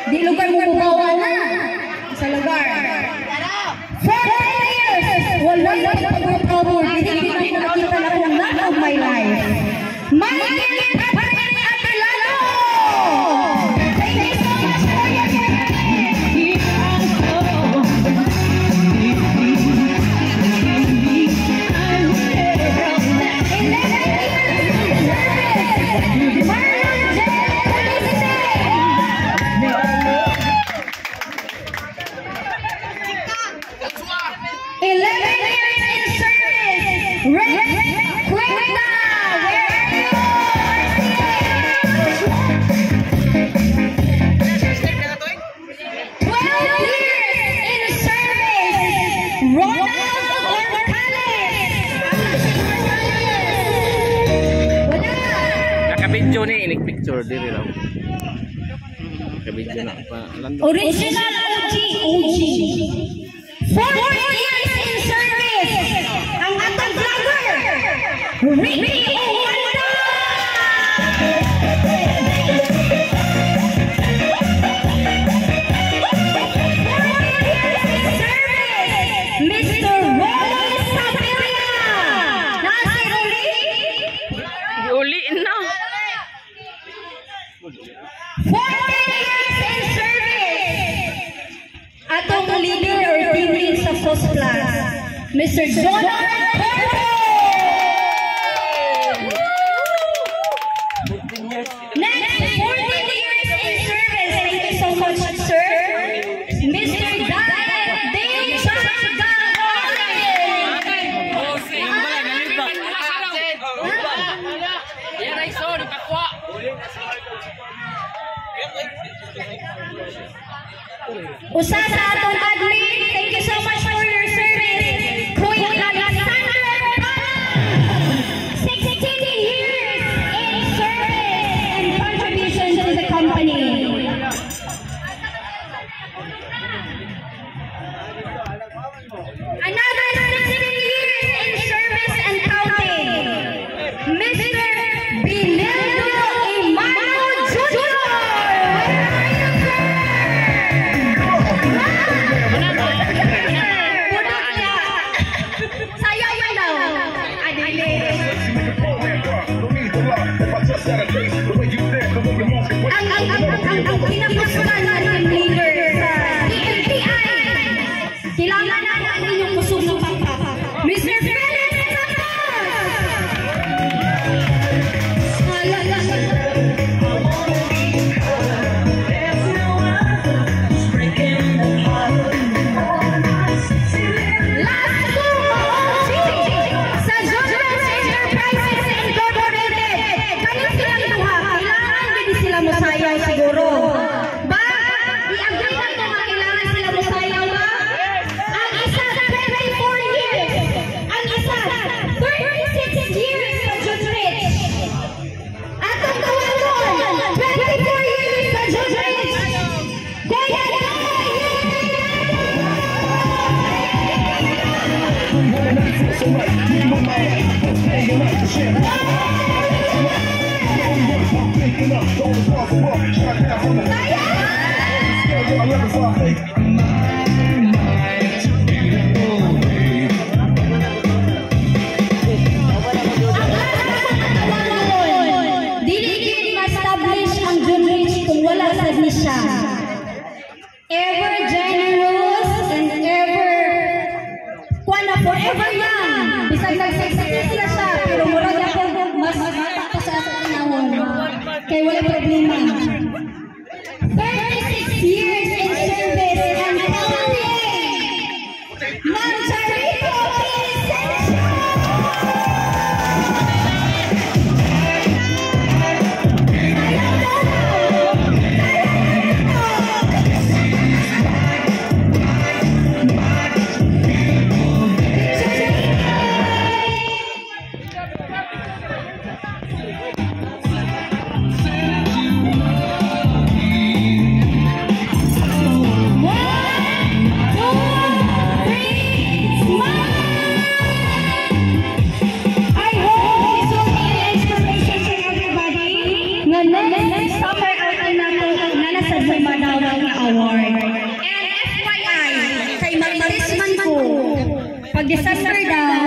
Di lugar mo bumawa na sa lugar. 40 years! Wala na pag-recover. Hindi ko nakita na kung love of my life. Michael Paparin Atilano! Thank you so much for your service! 11 years in service! Rex Cuenca! Where are you? 12 years in service! Ronald Orcales! Wala! Nakabidyo ni inig picture diri raw. Nakabidyo na pa. Original OG! 40 years in service! Ang atang vlogger! Ricky Owanda! 40 years in service! Mr. Rolly Sabelia! Nasi Rolly? Uli na. 40 years in service! Atong leader or team lead sa SOS Plus, Mr. Jonathan Corpo! Next, 14 years in service. Thank you so much, sir. Mr. Dave Usa sa atong admin, thank you so much for your service. Kuya Alexander Pana, 16 years in service and contribution to the company. Another 16 years in service and counting. Mr. Binildo Emmanuel Jr. Where are you, sir? Ever generous and ever forever young. Bisag nag-success na siya, pero mura niya po mas bata pa sa panahon. Kaya wala problema. 36 years in service and counting. Ma'am Charito Vicencio! Award. And FYI, kay Marimaris man po, pag December daw,